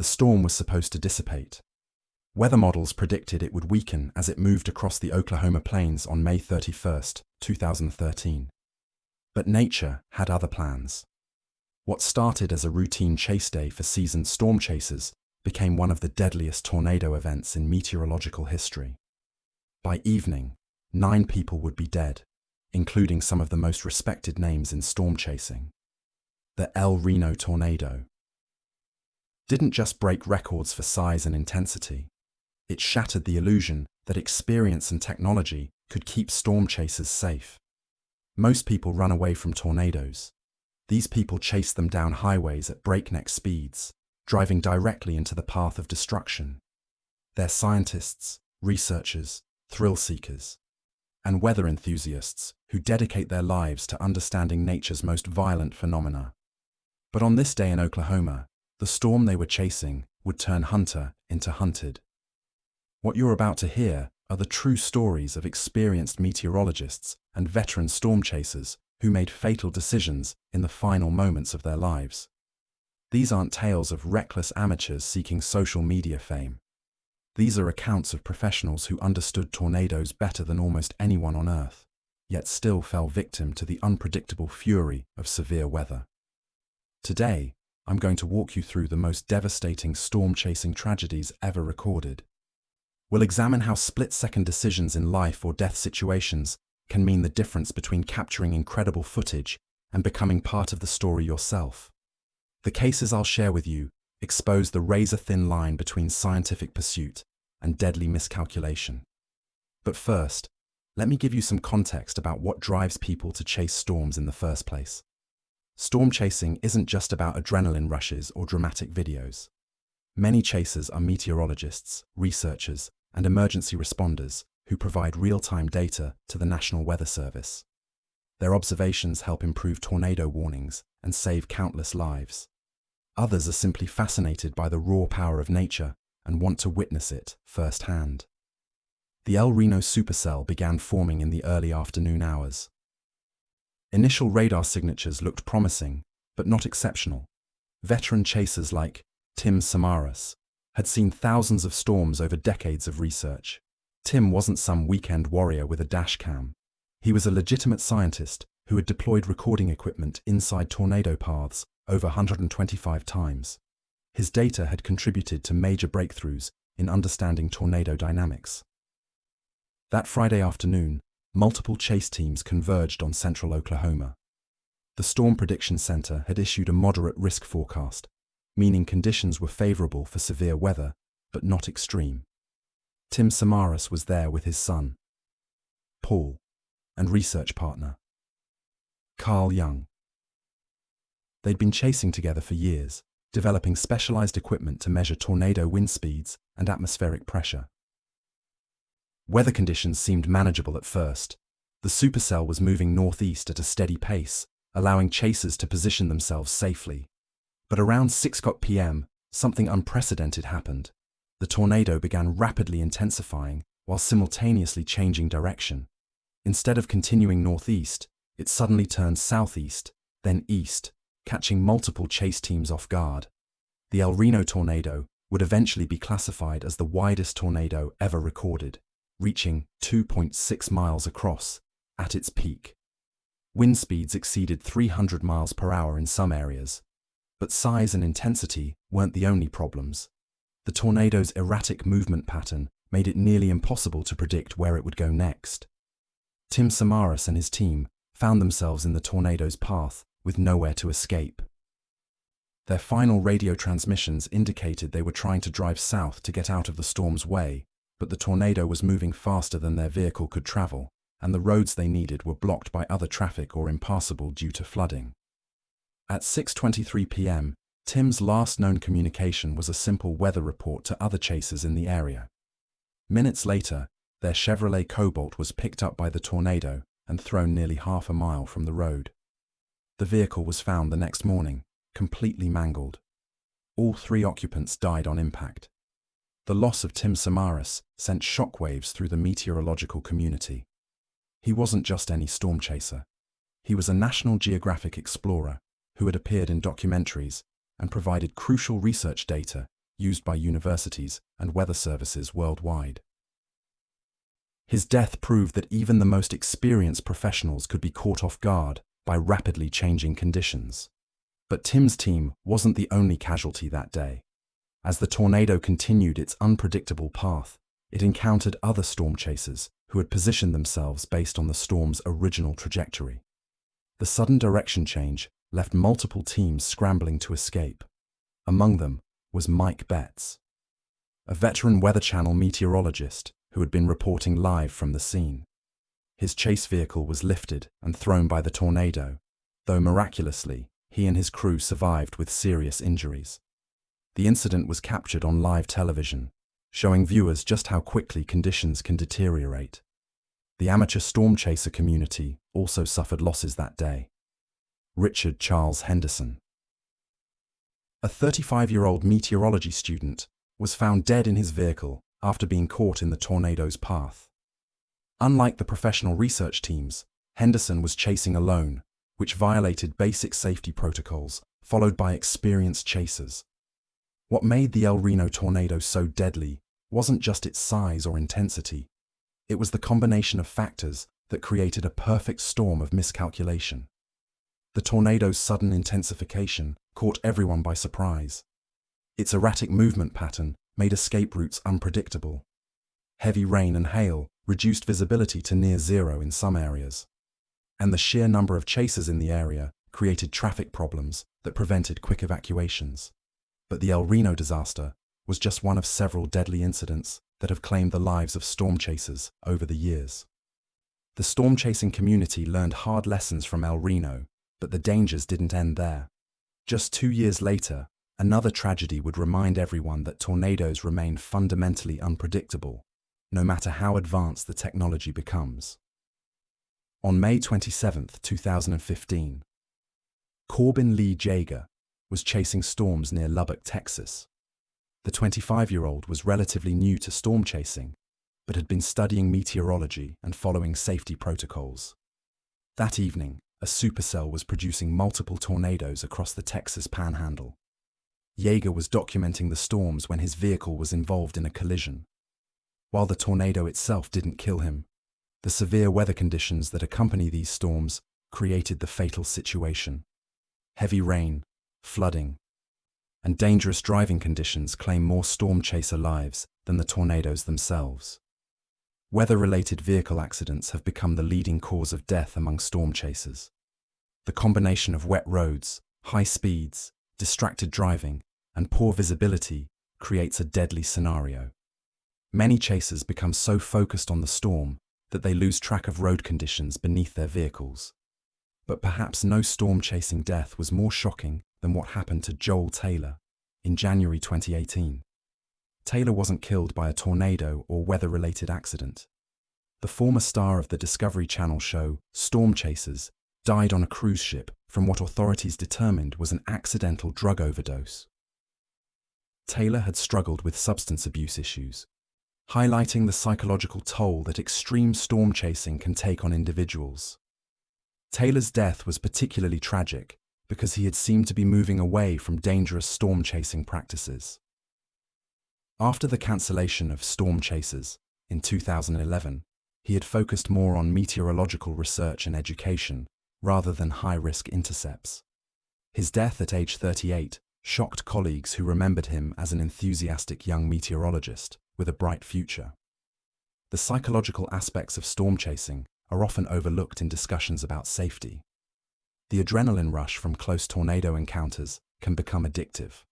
the storm was supposed to dissipate. Weather models predicted it would weaken as it moved across the Oklahoma plains on May 31, 2013. But nature had other plans. What started as a routine chase day for seasoned storm chasers became one of the deadliest tornado events in meteorological history. By evening, 9 people would be dead, including some of the most respected names in storm chasing. The Reno tornado didn't just break records for size and intensity. It shattered the illusion that experience and technology could keep storm chasers safe. Most people run away from tornadoes. These people chase them down highways at breakneck speeds, driving directly into the path of destruction. They're scientists, researchers, thrill seekers, and weather enthusiasts who dedicate their lives to understanding nature's most violent phenomena. But on this day in Oklahoma, the storm they were chasing would turn hunter into hunted. What you're about to hear are the true stories of experienced meteorologists and veteran storm chasers who made fatal decisions in the final moments of their lives. These aren't tales of reckless amateurs seeking social media fame. These are accounts of professionals who understood tornadoes better than almost anyone on Earth, yet still fell victim to the unpredictable fury of severe weather. Today, I'm going to walk you through the most devastating storm-chasing tragedies ever recorded. We'll examine how split-second decisions in life or death situations can mean the difference between capturing incredible footage and becoming part of the story yourself. The cases I'll share with you expose the razor-thin line between scientific pursuit and deadly miscalculation. But first, let me give you some context about what drives people to chase storms in the first place. Storm chasing isn't just about adrenaline rushes or dramatic videos. Many chasers are meteorologists, researchers, and emergency responders who provide real-time data to the National Weather Service. Their observations help improve tornado warnings and save countless lives. Others are simply fascinated by the raw power of nature and want to witness it firsthand. The El Reno supercell began forming in the early afternoon hours. Initial radar signatures looked promising, but not exceptional. Veteran chasers like Tim Samaras had seen thousands of storms over decades of research. Tim wasn't some weekend warrior with a dash cam. He was a legitimate scientist who had deployed recording equipment inside tornado paths over 125 times. His data had contributed to major breakthroughs in understanding tornado dynamics. That Friday afternoon, multiple chase teams converged on central Oklahoma. The Storm Prediction Center had issued a moderate risk forecast, meaning conditions were favorable for severe weather, but not extreme. Tim Samaras was there with his son, Paul, and research partner, Carl Young. They'd been chasing together for years, developing specialized equipment to measure tornado wind speeds and atmospheric pressure. Weather conditions seemed manageable at first. The supercell was moving northeast at a steady pace, allowing chasers to position themselves safely. But around 6 p.m., something unprecedented happened. The tornado began rapidly intensifying while simultaneously changing direction. Instead of continuing northeast, it suddenly turned southeast, then east, catching multiple chase teams off guard. The El Reno tornado would eventually be classified as the widest tornado ever recorded, reaching 2.6 miles across at its peak. Wind speeds exceeded 300 miles per hour in some areas. But size and intensity weren't the only problems. The tornado's erratic movement pattern made it nearly impossible to predict where it would go next. Tim Samaras and his team found themselves in the tornado's path with nowhere to escape. Their final radio transmissions indicated they were trying to drive south to get out of the storm's way, but the tornado was moving faster than their vehicle could travel, and the roads they needed were blocked by other traffic or impassable due to flooding. At 6:23 p.m., Tim's last known communication was a simple weather report to other chasers in the area. Minutes later, their Chevrolet Cobalt was picked up by the tornado and thrown nearly half a mile from the road. The vehicle was found the next morning, completely mangled. All 3 occupants died on impact. The loss of Tim Samaras sent shockwaves through the meteorological community. He wasn't just any storm chaser. He was a National Geographic explorer who had appeared in documentaries and provided crucial research data used by universities and weather services worldwide. His death proved that even the most experienced professionals could be caught off guard by rapidly changing conditions. But Tim's team wasn't the only casualty that day. As the tornado continued its unpredictable path, it encountered other storm chasers who had positioned themselves based on the storm's original trajectory. The sudden direction change left multiple teams scrambling to escape. Among them was Mike Betts, a veteran Weather Channel meteorologist who had been reporting live from the scene. His chase vehicle was lifted and thrown by the tornado, though miraculously, he and his crew survived with serious injuries. The incident was captured on live television, showing viewers just how quickly conditions can deteriorate. The amateur storm chaser community also suffered losses that day. Richard Charles Henderson, a 35-year-old meteorology student, was found dead in his vehicle after being caught in the tornado's path. Unlike the professional research teams, Henderson was chasing alone, which violated basic safety protocols followed by experienced chasers. What made the El Reno tornado so deadly wasn't just its size or intensity. It was the combination of factors that created a perfect storm of miscalculation. The tornado's sudden intensification caught everyone by surprise. Its erratic movement pattern made escape routes unpredictable. Heavy rain and hail reduced visibility to near zero in some areas. And the sheer number of chasers in the area created traffic problems that prevented quick evacuations. But the El Reno disaster was just one of several deadly incidents that have claimed the lives of storm chasers over the years. The storm chasing community learned hard lessons from El Reno, but the dangers didn't end there. Just 2 years later, another tragedy would remind everyone that tornadoes remain fundamentally unpredictable, no matter how advanced the technology becomes. On May 27, 2015, Corbin Lee Jaeger was chasing storms near Lubbock, Texas. The 25-year-old was relatively new to storm chasing, but had been studying meteorology and following safety protocols. That evening, a supercell was producing multiple tornadoes across the Texas Panhandle. Jaeger was documenting the storms when his vehicle was involved in a collision. While the tornado itself didn't kill him, the severe weather conditions that accompany these storms created the fatal situation. Heavy rain, flooding, and dangerous driving conditions claim more storm chaser lives than the tornadoes themselves. Weather-related vehicle accidents have become the leading cause of death among storm chasers. The combination of wet roads, high speeds, distracted driving, and poor visibility creates a deadly scenario. Many chasers become so focused on the storm that they lose track of road conditions beneath their vehicles. But perhaps no storm chasing death was more shocking than what happened to Joel Taylor in January 2018. Taylor wasn't killed by a tornado or weather-related accident. The former star of the Discovery Channel show Storm Chasers died on a cruise ship from what authorities determined was an accidental drug overdose. Taylor had struggled with substance abuse issues, highlighting the psychological toll that extreme storm chasing can take on individuals. Taylor's death was particularly tragic because he had seemed to be moving away from dangerous storm chasing practices. After the cancellation of Storm Chasers in 2011, he had focused more on meteorological research and education rather than high-risk intercepts. His death at age 38 shocked colleagues who remembered him as an enthusiastic young meteorologist with a bright future. The psychological aspects of storm chasing are often overlooked in discussions about safety. The adrenaline rush from close tornado encounters can become addictive.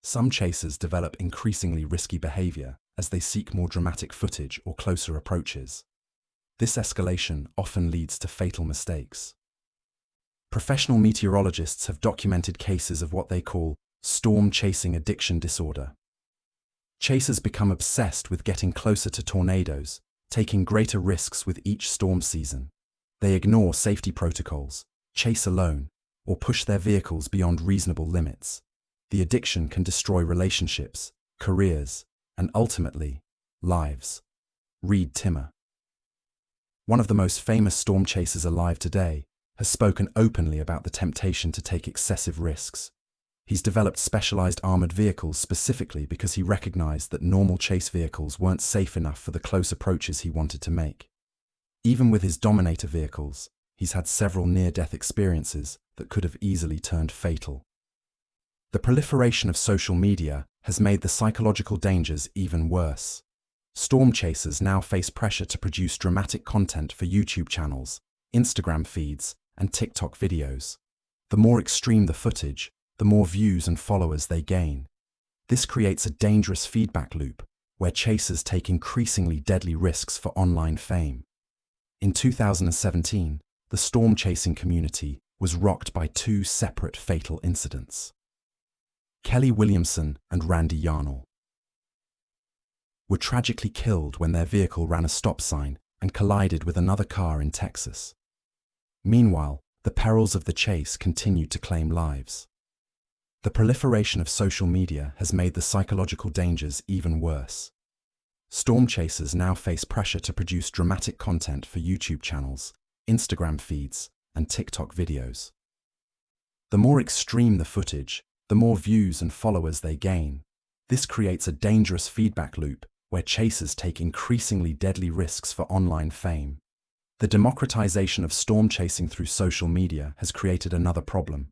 Some chasers develop increasingly risky behavior as they seek more dramatic footage or closer approaches. This escalation often leads to fatal mistakes. Professional meteorologists have documented cases of what they call storm chasing addiction disorder. Chasers become obsessed with getting closer to tornadoes, taking greater risks with each storm season. They ignore safety protocols, chase alone, or push their vehicles beyond reasonable limits. The addiction can destroy relationships, careers, and ultimately, lives. Reed Timmer, one of the most famous storm chasers alive today, has spoken openly about the temptation to take excessive risks. He's developed specialized armored vehicles specifically because he recognized that normal chase vehicles weren't safe enough for the close approaches he wanted to make. Even with his Dominator vehicles, he's had several near-death experiences that could have easily turned fatal. The proliferation of social media has made the psychological dangers even worse. Storm chasers now face pressure to produce dramatic content for YouTube channels, Instagram feeds, and TikTok videos. The more extreme the footage, the more views and followers they gain. This creates a dangerous feedback loop where chasers take increasingly deadly risks for online fame. In 2017, the storm chasing community was rocked by two separate fatal incidents. Kelly Williamson and Randy Yarnell were tragically killed when their vehicle ran a stop sign and collided with another car in Texas. Meanwhile, the perils of the chase continued to claim lives. The proliferation of social media has made the psychological dangers even worse. Storm chasers now face pressure to produce dramatic content for YouTube channels, Instagram feeds, and TikTok videos. The more extreme the footage, the more views and followers they gain. This creates a dangerous feedback loop where chasers take increasingly deadly risks for online fame. The democratization of storm chasing through social media has created another problem.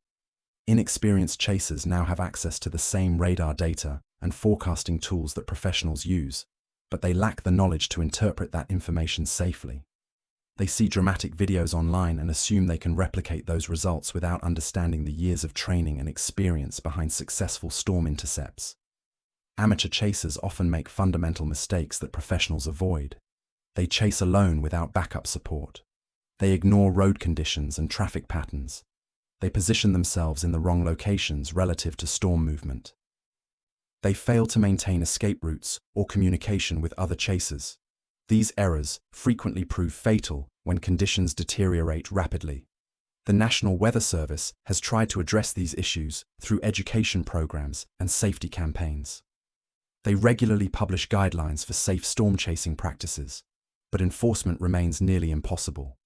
Inexperienced chasers now have access to the same radar data and forecasting tools that professionals use, but they lack the knowledge to interpret that information safely. They see dramatic videos online and assume they can replicate those results without understanding the years of training and experience behind successful storm intercepts. Amateur chasers often make fundamental mistakes that professionals avoid. They chase alone without backup support. They ignore road conditions and traffic patterns. They position themselves in the wrong locations relative to storm movement. They fail to maintain escape routes or communication with other chasers. These errors frequently prove fatal when conditions deteriorate rapidly. The National Weather Service has tried to address these issues through education programs and safety campaigns. They regularly publish guidelines for safe storm chasing practices, but enforcement remains nearly impossible.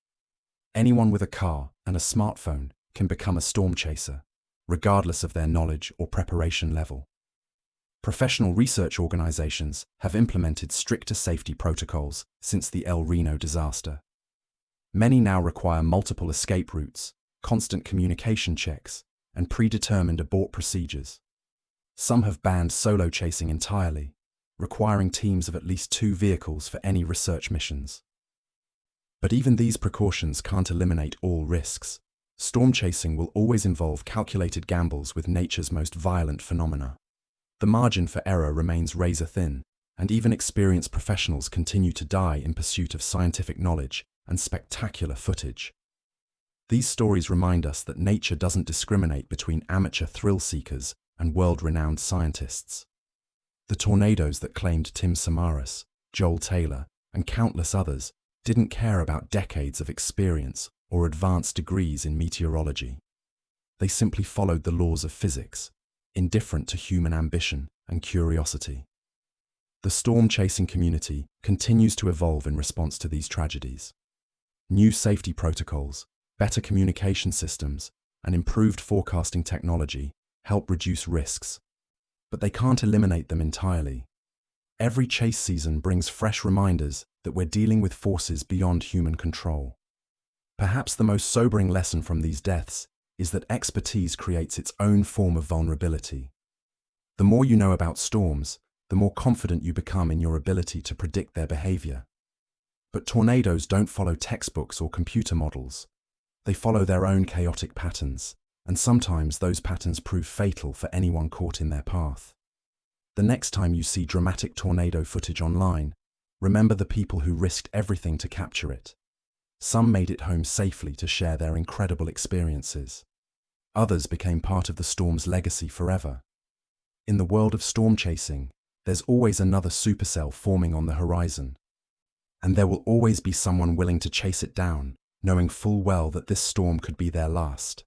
Anyone with a car and a smartphone can become a storm chaser, regardless of their knowledge or preparation level. Professional research organizations have implemented stricter safety protocols since the Reno disaster. Many now require multiple escape routes, constant communication checks, and predetermined abort procedures. Some have banned solo chasing entirely, requiring teams of at least 2 vehicles for any research missions. But even these precautions can't eliminate all risks. Storm chasing will always involve calculated gambles with nature's most violent phenomena. The margin for error remains razor thin, and even experienced professionals continue to die in pursuit of scientific knowledge and spectacular footage. These stories remind us that nature doesn't discriminate between amateur thrill seekers and world-renowned scientists. The tornadoes that claimed Tim Samaras, Joel Taylor, and countless others didn't care about decades of experience or advanced degrees in meteorology. They simply followed the laws of physics, indifferent to human ambition and curiosity. The storm chasing community continues to evolve in response to these tragedies. New safety protocols, better communication systems, and improved forecasting technology help reduce risks, but they can't eliminate them entirely. Every chase season brings fresh reminders that we're dealing with forces beyond human control. Perhaps the most sobering lesson from these deaths is that expertise creates its own form of vulnerability. The more you know about storms, the more confident you become in your ability to predict their behavior. But tornadoes don't follow textbooks or computer models. They follow their own chaotic patterns, and sometimes those patterns prove fatal for anyone caught in their path. The next time you see dramatic tornado footage online, remember the people who risked everything to capture it. Some made it home safely to share their incredible experiences. Others became part of the storm's legacy forever. In the world of storm chasing, there's always another supercell forming on the horizon. And there will always be someone willing to chase it down, knowing full well that this storm could be their last.